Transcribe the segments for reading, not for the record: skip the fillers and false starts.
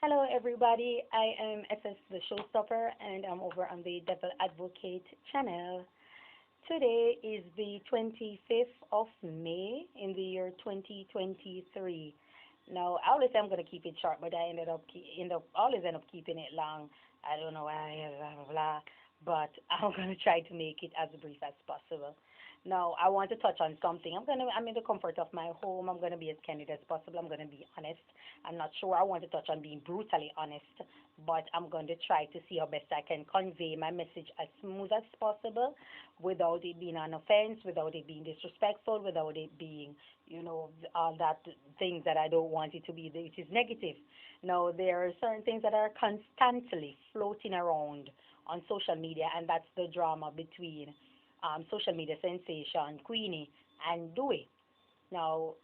Hello, everybody. I am SS the Showstopper, and I'm over on the Devil Advocate channel. Today is the 25th of May in the year 2023. Now, I always say I'm going to keep it short, but I always end up keeping it long. I don't know why, blah, blah, blah, but I'm going to try to make it as brief as possible. Now, I want to touch on something. I'm in the comfort of my home. I'm going to be as candid as possible. I'm going to be honest. I'm not sure I want to touch on being brutally honest, but I'm going to try to see how best I can convey my message as smooth as possible without it being an offense, without it being disrespectful, without it being, all that things that I don't want it to be, which is negative. Now, there are certain things that are constantly floating around on social media, and that's the drama between social media sensation Queenie and Dewey. Now,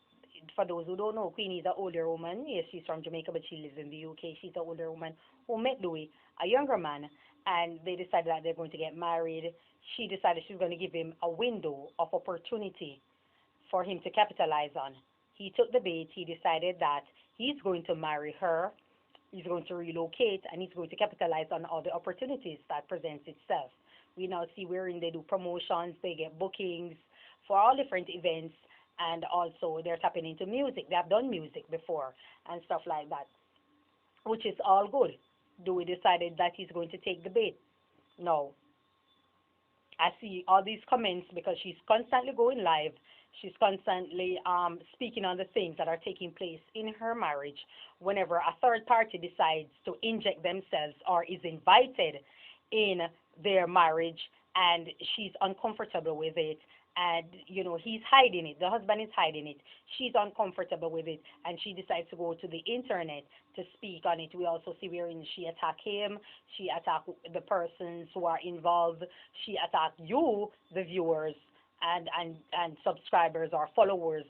for those who don't know, Queenie is an older woman. Yes, she's from Jamaica, but she lives in the UK. She's an older woman who met Dewey, a younger man, and they decided that they're going to get married. She decided she was going to give him a window of opportunity for him to capitalize on. He took the bait. He decided that he's going to marry her, he's going to relocate, and he's going to capitalize on all the opportunities that presents itself. We now see wherein they do promotions, they get bookings for all different events, and also they're tapping into music. They have done music before and stuff like that, which is all good. Dewey decided that he's going to take the bait. No, I see all these comments because she's constantly going live. She's constantly speaking on the things that are taking place in her marriage whenever a third party decides to inject themselves or is invited in their marriage, and she's uncomfortable with it, and he's hiding it, the husband is hiding it, she's uncomfortable with it, and she decides to go to the internet to speak on it. We also see wherein she attack him, she attack the persons who are involved, she attack you, the viewers, and subscribers or followers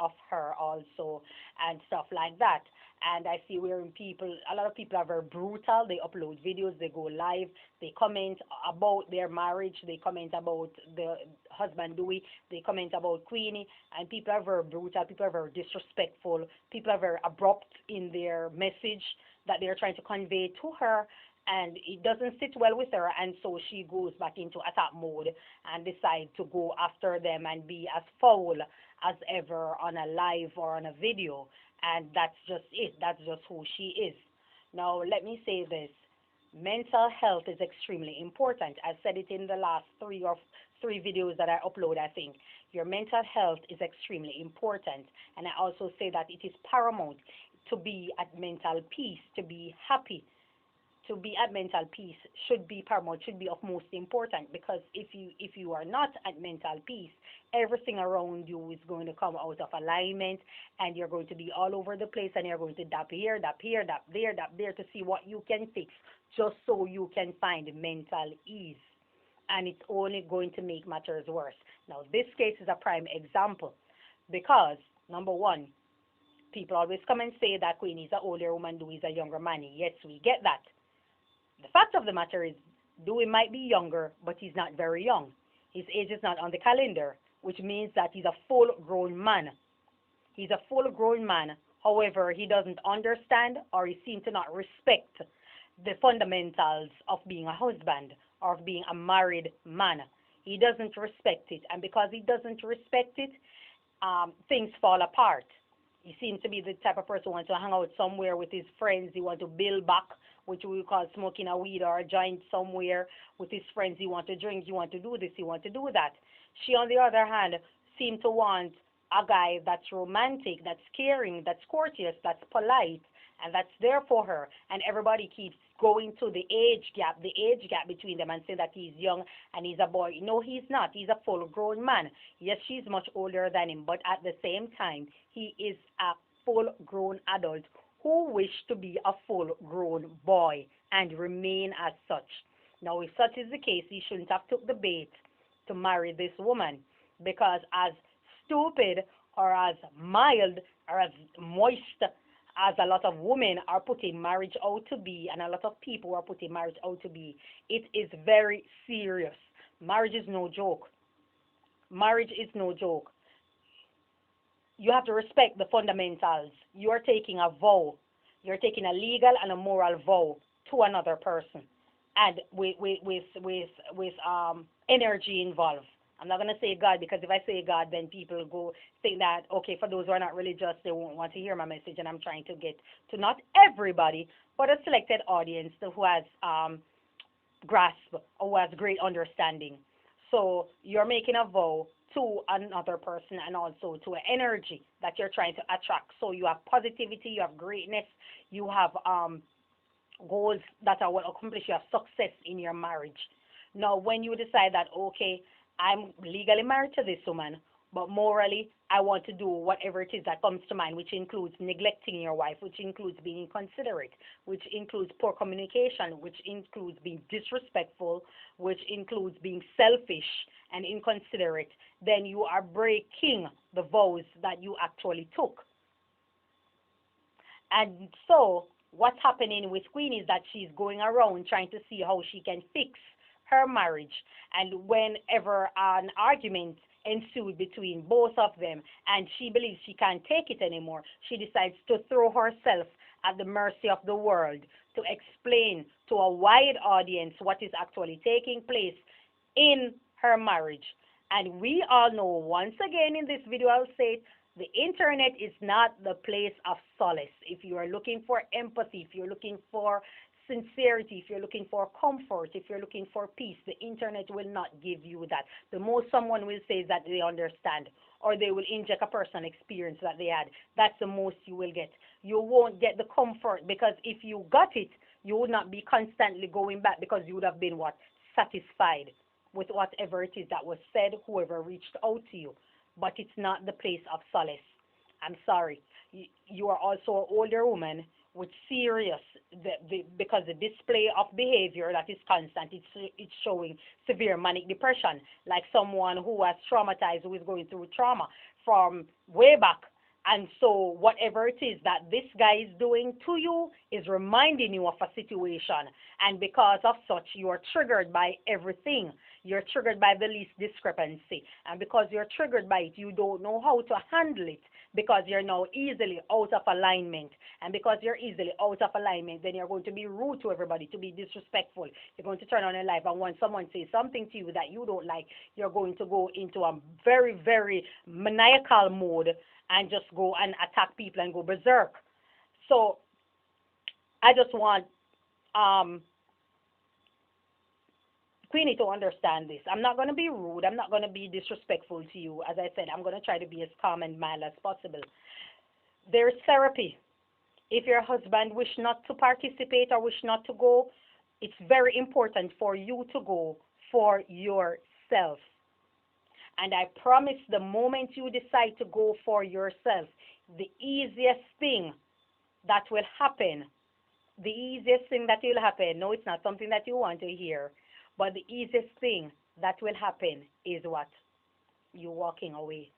of her also, and stuff like that. And I see wherein a lot of people are very brutal. They upload videos, they go live, they comment about their marriage, they comment about the husband Dewey, they comment about Queenie, and people are very brutal, people are very disrespectful, people are very abrupt in their message that they're trying to convey to her, and it doesn't sit well with her, and so she goes back into attack mode and decides to go after them and be as foul as ever on a live or on a video, and that's just it. That's just who she is. Now, let me say this. Mental health is extremely important. I said it in the last three videos that I upload, I think. Your mental health is extremely important. And I also say that it is paramount to be at mental peace, to be happy, to be at mental peace should be paramount, should be of most important, because if you are not at mental peace, everything around you is going to come out of alignment, and you're going to be all over the place, and you're going to dap here, dap here, dap there to see what you can fix, just so you can find mental ease, and it's only going to make matters worse. Now, this case is a prime example because, number one, people always come and say that Queen is an older woman, Dewey is a younger man. Yes, we get that. The fact of the matter is, Dewey might be younger, but he's not very young. His age is not on the calendar, which means that he's a full-grown man. He's a full-grown man. However, he doesn't understand, or he seems to not respect the fundamentals of being a husband or of being a married man. He doesn't respect it, and because he doesn't respect it, things fall apart. He seems to be the type of person who wants to hang out somewhere with his friends. He wants to build back, which we call smoking a weed or a joint somewhere with his friends. He wants to drink. He wants to do this. He wants to do that. She, on the other hand, seems to want a guy that's romantic, that's caring, that's courteous, that's polite, and that's there for her. And everybody keeps going to the age gap between them, and say that he's young and he's a boy. No, he's not. He's a full-grown man. Yes, she's much older than him, but at the same time, he is a full-grown adult who wished to be a full-grown boy and remain as such. Now, if such is the case, he shouldn't have took the bait to marry this woman, because as stupid or as mild or as moist as a lot of women are putting marriage out to be, and a lot of people are putting marriage out to be, it is very serious. Marriage is no joke. Marriage is no joke. You have to respect the fundamentals. You are taking a vow. You're taking a legal and a moral vow to another person, and with energy involved. I'm not gonna say God, because if I say God, then people go think that, okay, for those who are not religious, they won't want to hear my message, and I'm trying to get to not everybody, but a selected audience who has grasp or who has great understanding. So you're making a vow to another person and also to an energy that you're trying to attract. So you have positivity, you have greatness, you have goals that are well accomplished, you have success in your marriage. Now, when you decide that, okay, I'm legally married to this woman, but morally, I want to do whatever it is that comes to mind, which includes neglecting your wife, which includes being inconsiderate, which includes poor communication, which includes being disrespectful, which includes being selfish and inconsiderate, then you are breaking the vows that you actually took. And so, what's happening with Queen is that she's going around trying to see how she can fix her marriage. And whenever an argument ensued between both of them and she believes she can't take it anymore, she decides to throw herself at the mercy of the world to explain to a wide audience what is actually taking place in her marriage. And we all know, once again in this video, I'll say it, the internet is not the place of solace. If you are looking for empathy, if you're looking for sincerity, if you're looking for comfort, if you're looking for peace, the internet will not give you that. The most someone will say is that they understand, or they will inject a personal experience that they had. That's the most you will get. You won't get the comfort, because if you got it, you would not be constantly going back, because you would have been what? Satisfied with whatever it is that was said, whoever reached out to you. But it's not the place of solace. I'm sorry. You are also an older woman with serious, because the display of behavior that is constant, it's showing severe manic depression, like someone who was traumatized, who is going through trauma from way back. And so whatever it is that this guy is doing to you is reminding you of a situation. And because of such, you are triggered by everything. You're triggered by the least discrepancy. And because you're triggered by it, you don't know how to handle it, because you're now easily out of alignment. And because you're easily out of alignment, then you're going to be rude to everybody, to be disrespectful. You're going to turn on your life. And when someone says something to you that you don't like, you're going to go into a very, very maniacal mode and just go and attack people and go berserk. So I just want Queenie to understand this. I'm not going to be rude. I'm not going to be disrespectful to you. As I said, I'm going to try to be as calm and mild as possible. There's therapy. If your husband wish not to participate or wish not to go, it's very important for you to go for yourself. And I promise, the moment you decide to go for yourself, the easiest thing that will happen, no, it's not something that you want to hear, but the easiest thing that will happen is what? You walking away.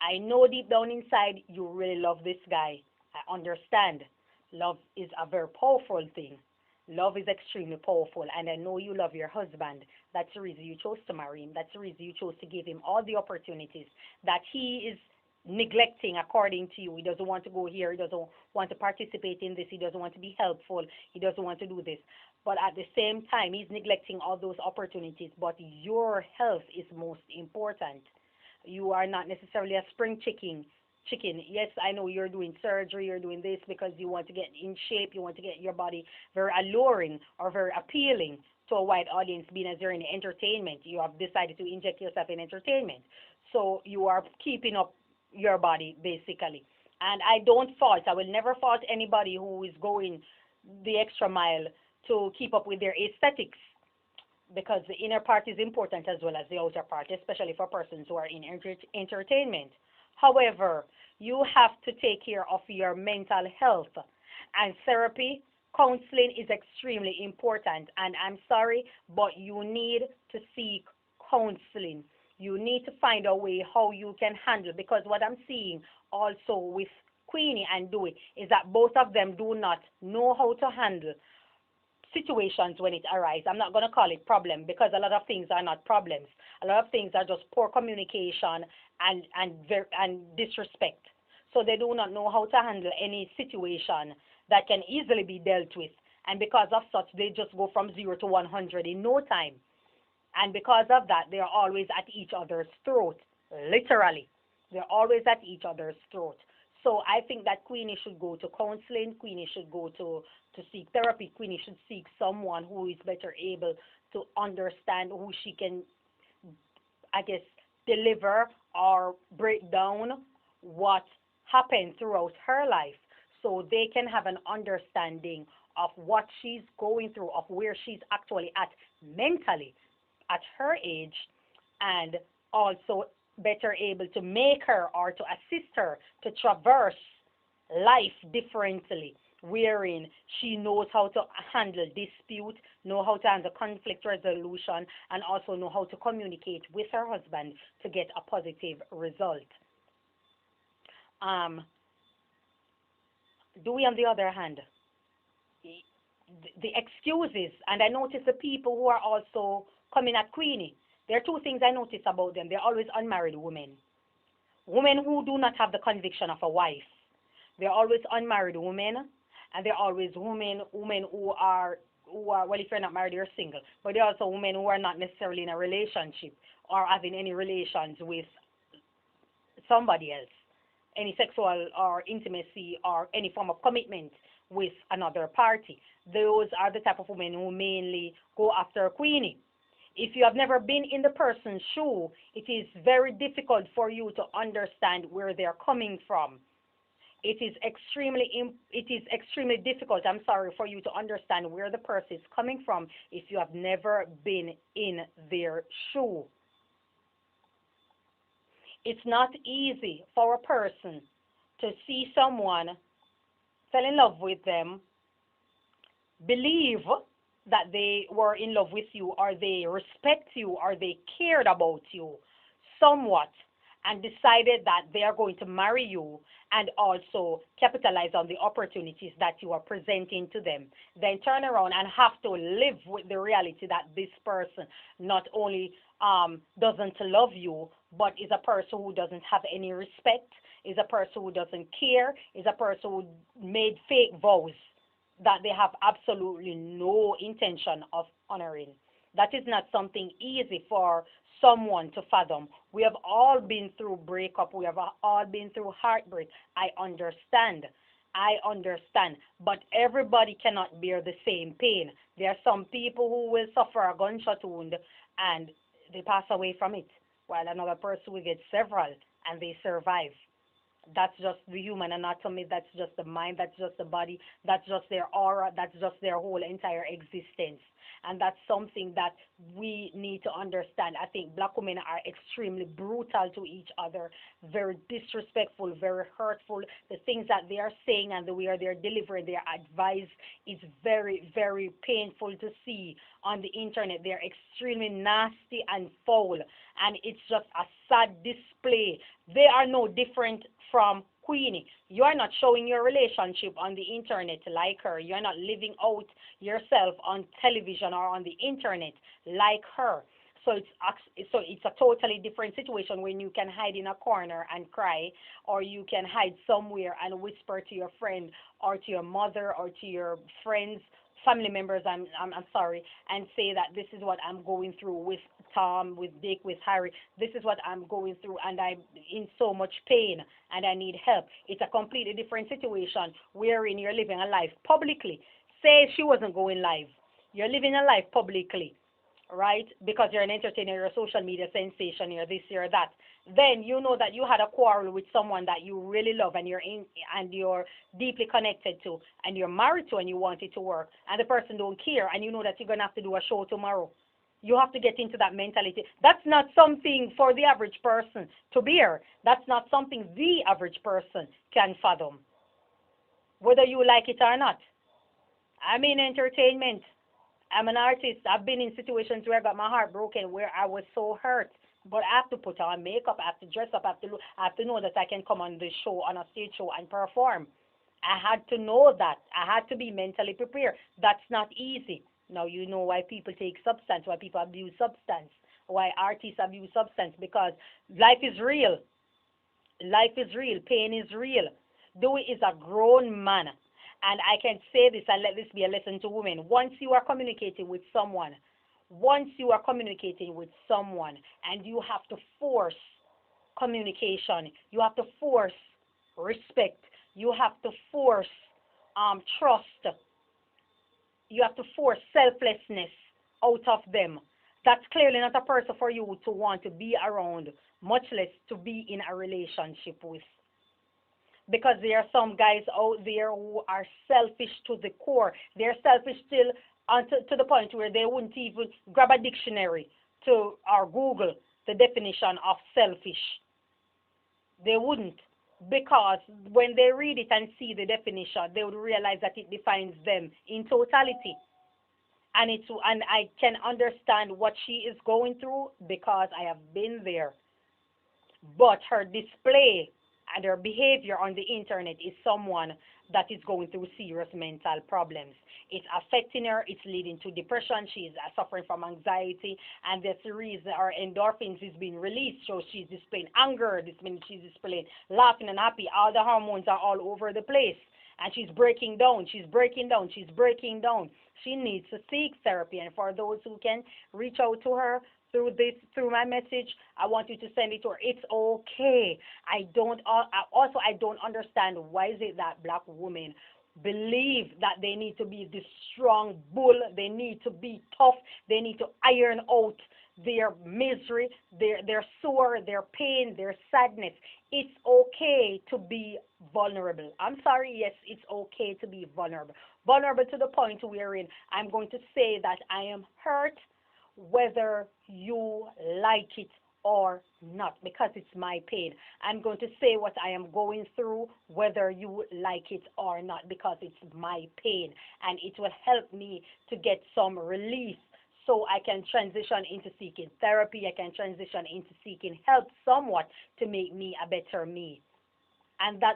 I know deep down inside you really love this guy. I understand. Love is a very powerful thing. Love is extremely powerful, and I know you love your husband. That's the reason you chose to marry him. That's the reason you chose to give him all the opportunities that he is neglecting according to you. He doesn't want to go here. He doesn't want to participate in this. He doesn't want to be helpful. He doesn't want to do this. But at the same time, he's neglecting all those opportunities. But your health is most important. You are not necessarily a spring chicken. Yes, I know you're doing surgery, you're doing this because you want to get in shape, you want to get your body very alluring or very appealing to a wide audience, being as you're in entertainment. You have decided to inject yourself in entertainment. So you are keeping up your body, basically. And I will never fault anybody who is going the extra mile to keep up with their aesthetics, because the inner part is important as well as the outer part, especially for persons who are in entertainment. However, you have to take care of your mental health, and therapy, counseling is extremely important. And I'm sorry, but you need to seek counseling. You need to find a way how you can handle, because what I'm seeing also with Queenie and Dewey is that both of them do not know how to handle situations when it arises. I'm not going to call it problem, because a lot of things are not problems. A lot of things are just poor communication and disrespect. So they do not know how to handle any situation that can easily be dealt with. And because of such, they just go from 0 to 100 in no time. And because of that, they're always at each other's throat, literally. They're always at each other's throat. So I think that Queenie should go to counseling. Queenie should go to seek therapy. Queenie should seek someone who is better able to understand, who she can, I guess, deliver or break down what happened throughout her life, so they can have an understanding of what she's going through, of where she's actually at mentally at her age, and also better able to make her or to assist her to traverse life differently, wherein she knows how to handle dispute, know how to handle conflict resolution, and also know how to communicate with her husband to get a positive result. Um, Dewey, on the other hand, the excuses, and I notice the people who are also coming at Queenie. There are two things I notice about them. They're always unmarried women, women who do not have the conviction of a wife. They're always unmarried women, and they're always women who are well, if you're not married, you're single. But they're also women who are not necessarily in a relationship or having any relations with somebody else, any sexual or intimacy or any form of commitment with another party. Those are the type of women who mainly go after Queenie. If you have never been in the person's shoe, it is very difficult for you to understand where they're coming from. It is extremely difficult, I'm sorry, for you to understand where the person is coming from if you have never been in their shoe. It's not easy for a person to see someone, fell in love with them, believe that they were in love with you, or they respect you, or they cared about you somewhat, and decided that they are going to marry you and also capitalize on the opportunities that you are presenting to them, then turn around and have to live with the reality that this person not only doesn't love you, but is a person who doesn't have any respect, is a person who doesn't care, is a person who made fake vows that they have absolutely no intention of honoring. That is not something easy for someone to fathom. We have all been through breakup. We have all been through heartbreak. I understand. I understand. But everybody cannot bear the same pain. There are some people who will suffer a gunshot wound and they pass away from it, while another person will get several and they survive. That's just the human anatomy, that's just the mind, that's just the body, that's just their aura, that's just their whole entire existence. And that's something that we need to understand. I think black women are extremely brutal to each other, very disrespectful, very hurtful. The things that they are saying and the way they're delivering their advice is very, very painful to see on the internet. They're extremely nasty and foul, and it's just a sad display. They are no different from Queenie. You are not showing your relationship on the internet like her. You're not living out yourself on television or on the internet like her. So it's a totally different situation when you can hide in a corner and cry, or you can hide somewhere and whisper to your friend or to your mother or to your friends, family members, I'm sorry, and say that this is what I'm going through with Tom, with Dick, with Harry. This is what I'm going through, and I'm in so much pain, and I need help. It's a completely different situation wherein you're living a life publicly. Say she wasn't going live. You're living a life publicly, right? Because you're an entertainer, you're a social media sensation, you're this, you're that. Then you know that you had a quarrel with someone that you really love and you're deeply connected to, and you're married to, and you want it to work, and the person don't care, and you know that you're gonna have to do a show tomorrow. You have to get into that mentality. That's not something for the average person to bear. That's not something the average person can fathom, whether you like it or not. I'm in entertainment. I'm an artist. I've been in situations where I got my heart broken, where I was so hurt. But I have to put on makeup, I have to dress up, I have to know that I can come on the show, on a stage show, and perform. I had to know that. I had to be mentally prepared. That's not easy. Now you know why people take substance, why people abuse substance, why artists abuse substance, because life is real. Life is real. Pain is real. Dewey is a grown man. And I can say this and let this be a lesson to women. Once you are communicating with someone and you have to force communication, you have to force respect, you have to force trust, you have to force selflessness out of them. That's clearly not a person for you to want to be around, much less to be in a relationship with. Because there are some guys out there who are selfish to the core. They're selfish till to the point where they wouldn't even grab a dictionary to or Google the definition of selfish. They wouldn't, because when they read it and see the definition, they would realize that it defines them in totality. And I can understand what she is going through because I have been there. But her display and her behavior on the internet is someone that is going through serious mental problems. It's affecting her, it's leading to depression, she's suffering from anxiety, and that's the reason her endorphins is being released. So she's displaying anger, this means she's displaying laughing and happy. All the hormones are all over the place. And she's breaking down, she's breaking down, she's breaking down. She needs to seek therapy. And for those who can reach out to her, through my message, I want you to send it to her. It's okay. I don't understand why is it that black women believe that they need to be this strong bull, they need to be tough, they need to iron out their misery, their sore, their pain, their sadness. It's okay to be vulnerable. I'm sorry, yes, it's okay to be vulnerable. Vulnerable to the point wherein I'm going to say that I am hurt whether you like it or not, because it's my pain. I'm going to say what I am going through whether you like it or not, because it's my pain, and it will help me to get some relief so I can transition into seeking therapy. I can transition into seeking help somewhat to make me a better me. And that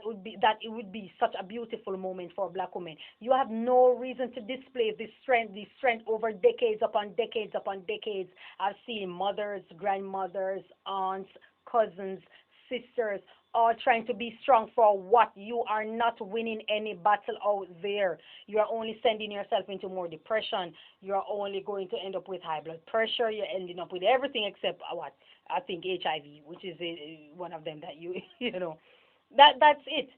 it would be such a beautiful moment for black women. You have no reason to display this strength over decades upon decades upon decades. I've seen mothers, grandmothers, aunts, cousins, sisters, all trying to be strong for what? You are not winning any battle out there. You are only sending yourself into more depression. You are only going to end up with high blood pressure. You're ending up with everything except what? I think HIV, which is one of them that you, you know. That's it.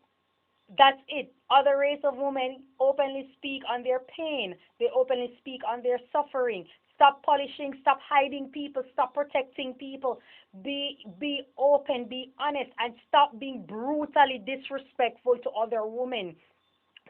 That's it. Other race of women openly speak on their pain. They openly speak on their suffering. Stop polishing, stop hiding people, stop protecting people. Be open, be honest, and stop being brutally disrespectful to other women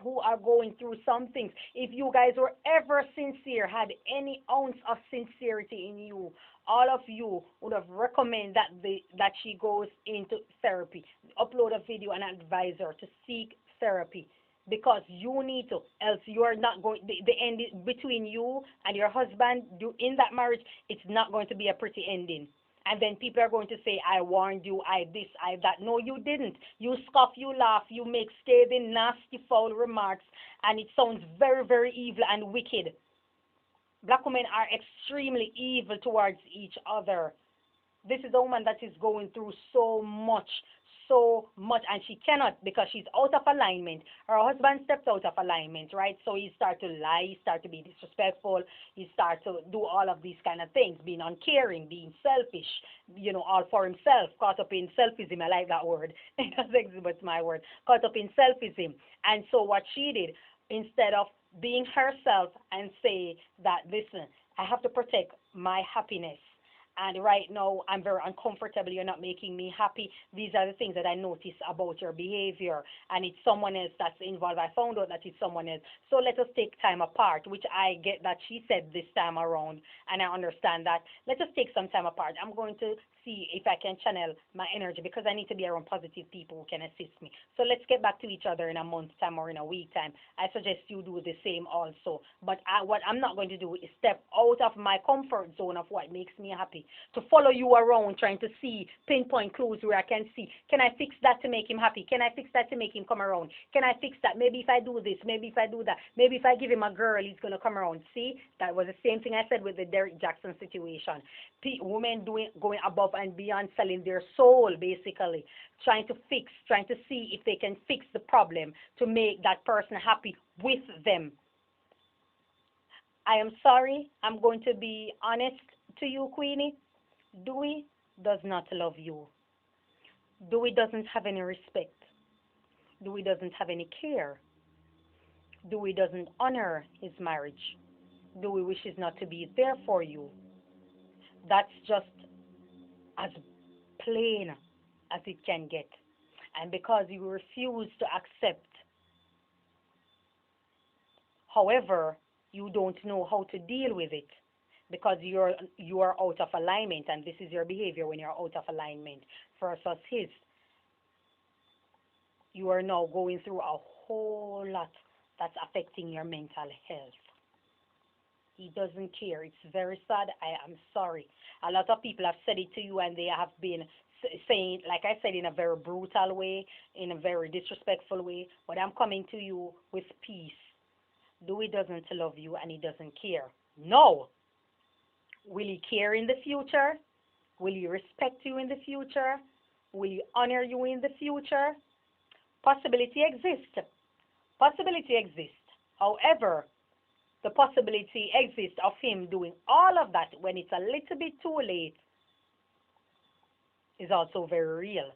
who are going through some things. If you guys were ever sincere, had any ounce of sincerity in you, all of you would have recommended that she goes into therapy. Upload a video and advise her to seek therapy, because you need to, else you are not going, the end between you and your husband in that marriage, it's not going to be a pretty ending. And then people are going to say, I warned you, I this, I that. No, you didn't. You scoff, you laugh, you make scathing, nasty, foul remarks, and it sounds very, very evil and wicked. Black women are extremely evil towards each other. This is a woman that is going through so much, and she cannot, because she's out of alignment. Her husband stepped out of alignment, right? So he start to lie, he start to be disrespectful, he start to do all of these kind of things, being uncaring, being selfish, all for himself, caught up in selfism. I like that word. That's my word. Caught up in selfism. And so what she did, instead of being herself and say that, listen, I have to protect my happiness, and right now I'm very uncomfortable, you're not making me happy. These are the things that I notice about your behavior, and it's someone else that's involved. I found out that it's someone else. So let us take time apart, which I get that she said this time around, and I understand that. Let us take some time apart. I'm going to see if I can channel my energy, because I need to be around positive people who can assist me. So let's get back to each other in a month's time or in a week time. I suggest you do the same also. But what I'm not going to do is step out of my comfort zone of what makes me happy, to follow you around trying to see pinpoint clues where I can see, can I fix that to make him happy? Can I fix that to make him come around? Can I fix that? Maybe if I do this, maybe if I do that, maybe if I give him a girl, he's going to come around. See, that was the same thing I said with the Derek Jackson situation. Women going above above and beyond selling their soul, basically, trying to see if they can fix the problem to make that person happy with them. I am sorry, I'm going to be honest to you, Queenie. Dewey does not love you. Dewey doesn't have any respect. Dewey doesn't have any care. Dewey doesn't honor his marriage. Dewey wishes not to be there for you. That's just as plain as it can get. And because you refuse to accept, however, you don't know how to deal with it because you are out of alignment, and this is your behavior when you're out of alignment versus his. You are now going through a whole lot that's affecting your mental health. He doesn't care. It's very sad. I am sorry. A lot of people have said it to you, and they have been saying, like I said, in a very brutal way, in a very disrespectful way. But I'm coming to you with peace. Dewey doesn't love you, and he doesn't care. No. Will he care in the future? Will he respect you in the future? Will he honor you in the future? Possibility exists. Possibility exists. However, the possibility exists of him doing all of that when it's a little bit too late is also very real.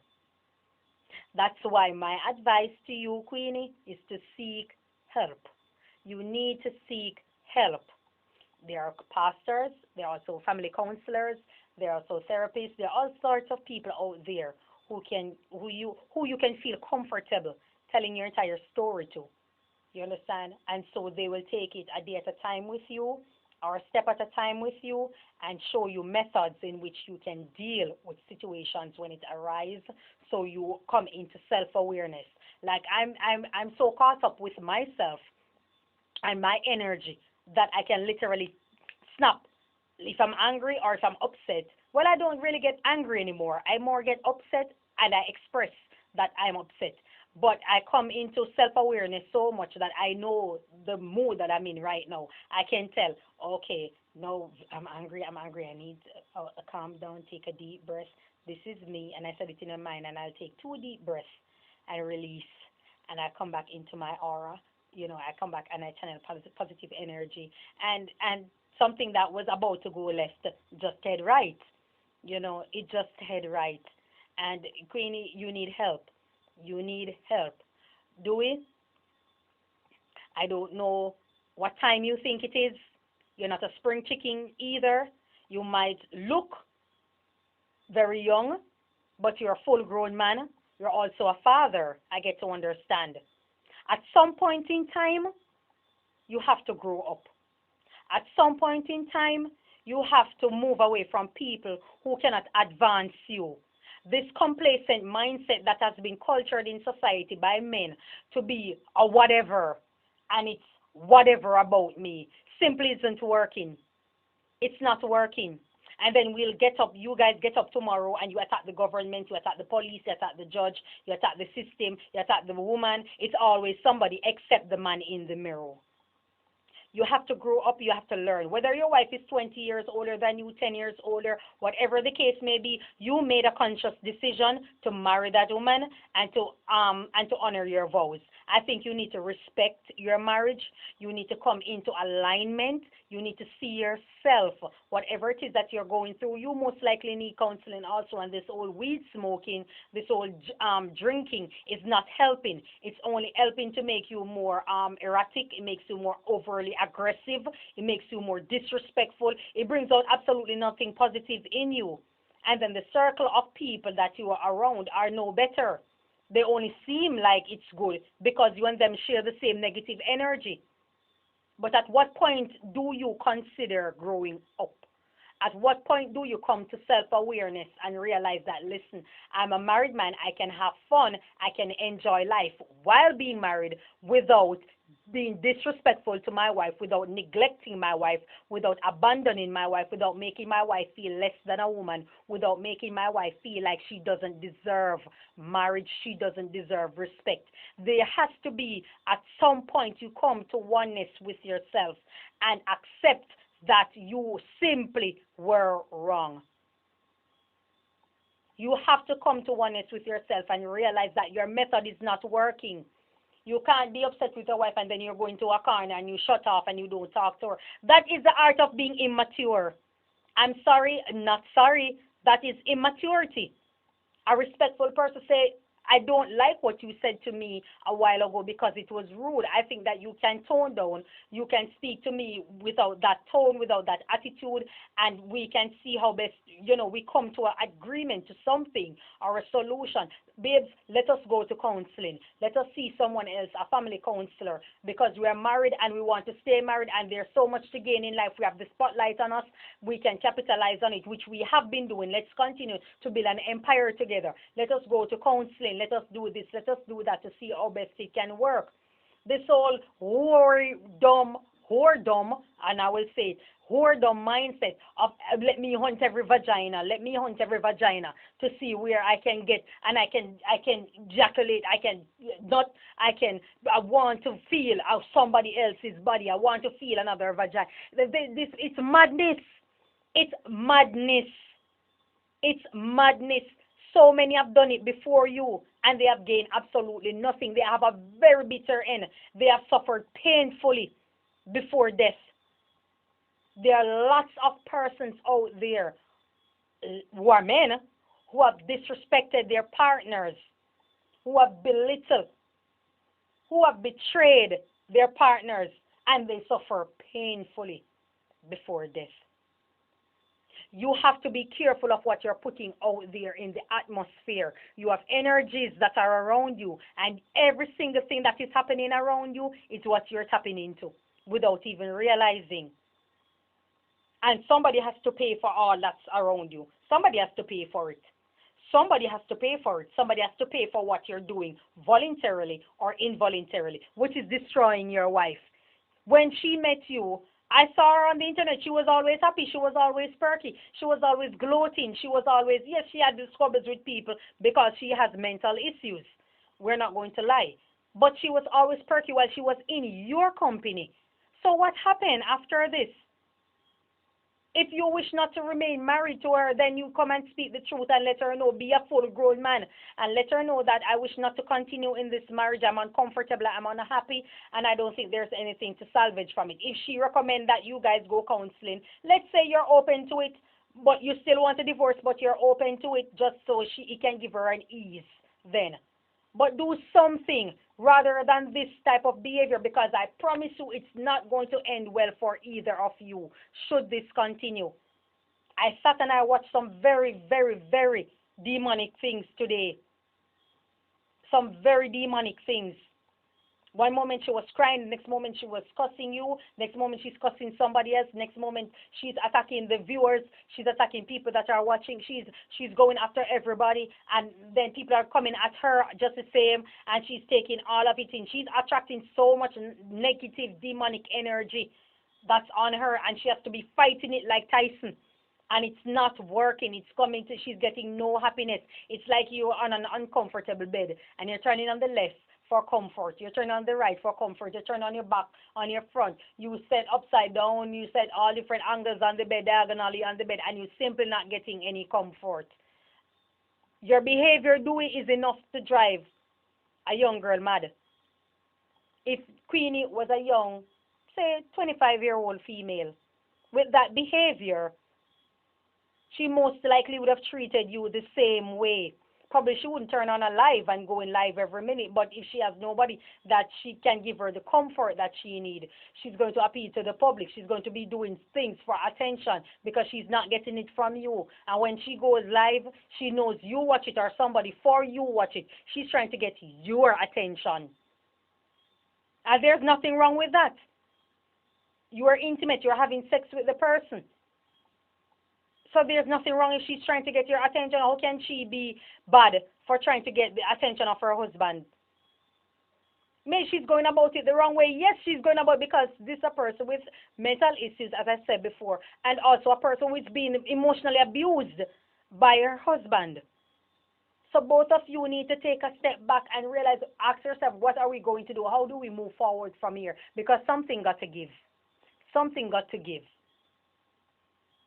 That's why my advice to you, Queenie, is to seek help. You need to seek help. There are pastors, there are also family counselors, there are also therapists, there are all sorts of people out there who you can feel comfortable telling your entire story to. You understand? And so they will take it a day at a time with you or a step at a time with you and show you methods in which you can deal with situations when it arises so you come into self-awareness. Like I'm so caught up with myself and my energy that I can literally snap if I'm angry or if I'm upset. Well, I don't really get angry anymore. I more get upset and I express that I'm upset. But I come into self-awareness so much that I know the mood that I'm in right now. I can tell, okay, no, I'm angry, I need a calm down, take a deep breath. This is me, and I said it in my mind, and I'll take 2 deep breaths and release, and I come back into my aura. I come back and I channel positive energy, and something that was about to go left just head right. It just head right. And Queenie, you need help. You need help. Do it. I don't know what time you think it is. You're not a spring chicken either. You might look very young, but you're a full grown man. You're also a father. I get to understand. At some point in time, you have to grow up. At some point in time, you have to move away from people who cannot advance you. This complacent mindset that has been cultured in society by men to be a whatever, and it's whatever about me, simply isn't working. It's not working. And then we'll get up, you guys get up tomorrow and you attack the government, you attack the police, you attack the judge, you attack the system, you attack the woman. It's always somebody except the man in the mirror. You have to grow up, you have to learn. Whether your wife is 20 years older than you, 10 years older, whatever the case may be, you made a conscious decision to marry that woman and to honor your vows. I think you need to respect your marriage. You need to come into alignment. You need to see yourself. Whatever it is that you're going through, you most likely need counseling also. And this old weed smoking, this old drinking is not helping. It's only helping to make you more erratic. It makes you more overly aggressive. It makes you more disrespectful. It brings out absolutely nothing positive in you. And then the circle of people that you are around are no better. They only seem like it's good because you and them share the same negative energy. But at what point do you consider growing up? At what point do you come to self-awareness and realize that, listen, I'm a married man, I can have fun, I can enjoy life while being married without being disrespectful to my wife, without neglecting my wife, without abandoning my wife, without making my wife feel less than a woman, without making my wife feel like she doesn't deserve marriage, she doesn't deserve respect. There has to be, at some point, you come to oneness with yourself and accept that you simply were wrong. You have to come to oneness with yourself and realize that your method is not working. You can't be upset with your wife and then you're going to a corner and you shut off and you don't talk to her. That is the art of being immature. I'm sorry, I'm not sorry. That is immaturity. A respectful person say, I don't like what you said to me a while ago because it was rude. I think that you can tone down. You can speak to me without that tone, without that attitude, and we can see how best, we come to an agreement to something or a solution. Babes, let us go to counseling. Let us see someone else, a family counselor, because we are married and we want to stay married and there's so much to gain in life. We have the spotlight on us. We can capitalize on it, which we have been doing. Let's continue to build an empire together. Let us go to counseling. Let us do this. Let us do that to see how best it can work. This whole whoredom, and I will say it, whoredom mindset of let me hunt every vagina, to see where I can get, and I can ejaculate, I want to feel of somebody else's body. I want to feel another vagina. It's madness. It's madness. It's madness. So many have done it before you and they have gained absolutely nothing. They have a very bitter end. They have suffered painfully before death. There are lots of persons out there who are men who have disrespected their partners, who have belittled, who have betrayed their partners, and they suffer painfully before death. You have to be careful of what you're putting out there in the atmosphere. You have energies that are around you, and every single thing that is happening around you is what you're tapping into without even realizing. And somebody has to pay for all that's around you. Somebody has to pay for it. Somebody has to pay for it. Somebody has to pay for what you're doing voluntarily or involuntarily, which is destroying your wife. When she met you, I saw her on the internet. She was always happy. She was always perky. She was always gloating. She was always, yes, she had the squabbles with people because she has mental issues. We're not going to lie. But she was always perky while she was in your company. So what happened after this? If you wish not to remain married to her, then you come and speak the truth and let her know, be a full-grown man, and let her know that I wish not to continue in this marriage. I'm uncomfortable, I'm unhappy, and I don't think there's anything to salvage from it. If she recommends that you guys go counseling, let's say you're open to it, but you still want a divorce, but you're open to it just so it can give her an ease then. But do something rather than this type of behavior, because I promise you it's not going to end well for either of you should this continue. I sat and I watched some very, very, very demonic things today. Some very demonic things. One moment she was crying, next moment she was cussing you, next moment she's cussing somebody else, next moment she's attacking the viewers, she's attacking people that are watching, she's going after everybody, and then people are coming at her just the same, and she's taking all of it in. She's attracting so much negative demonic energy that's on her, and she has to be fighting it like Tyson. And it's not working. It's coming to, she's getting no happiness. It's like you're on an uncomfortable bed and you're turning on the left for comfort. You turn on the right for comfort. You turn on your back, on your front. You set upside down. You set all different angles on the bed, diagonally on the bed, and you're simply not getting any comfort. Your behavior doing is enough to drive a young girl mad. If Queenie was a young, say, 25-year-old female, with that behavior, she most likely would have treated you the same way. Probably she wouldn't turn on a live and go in live every minute, but if she has nobody that she can give her the comfort that she needs, she's going to appeal to the public. She's going to be doing things for attention because she's not getting it from you. And when she goes live, she knows you watch it or somebody for you watch it. She's trying to get your attention. And there's nothing wrong with that. You are intimate. You're having sex with the person. So there's nothing wrong if she's trying to get your attention. How can she be bad for trying to get the attention of her husband? Maybe she's going about it the wrong way. Yes, she's going about it because this is a person with mental issues, as I said before, and also a person who's being emotionally abused by her husband. So both of you need to take a step back and realize, ask yourself, what are we going to do? How do we move forward from here? Because something got to give. Something got to give.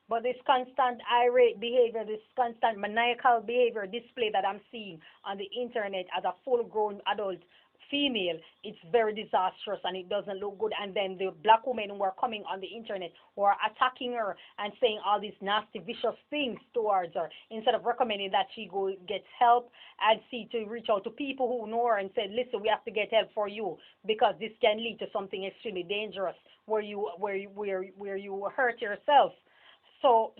But this constant irate behavior, this constant maniacal behavior display that I'm seeing on the internet as a full grown adult female, it's very disastrous and it doesn't look good. And then the black women who are coming on the internet who are attacking her and saying all these nasty, vicious things towards her instead of recommending that she go get help and see to reach out to people who know her and said, listen, we have to get help for you because this can lead to something extremely dangerous where you hurt yourself. So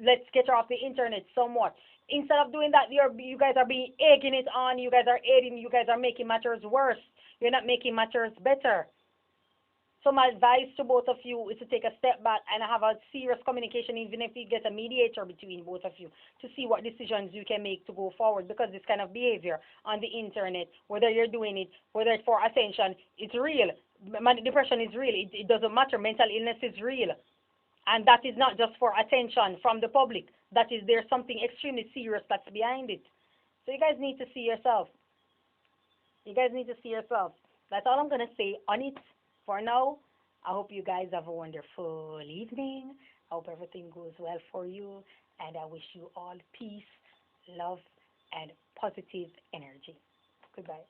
let's get her off the internet somewhat. Instead of doing that, you guys are being egging it on. You guys are aiding. You guys are making matters worse. You're not making matters better. So my advice to both of you is to take a step back and have a serious communication, even if you get a mediator between both of you, to see what decisions you can make to go forward. Because this kind of behavior on the internet, whether you're doing it, whether it's for attention, it's real. Depression is real. It doesn't matter. Mental illness is real. And that is not just for attention from the public. That is, there's something extremely serious that's behind it. So you guys need to see yourself. You guys need to see yourself. That's all I'm going to say on it for now. I hope you guys have a wonderful evening. I hope everything goes well for you. And I wish you all peace, love, and positive energy. Goodbye.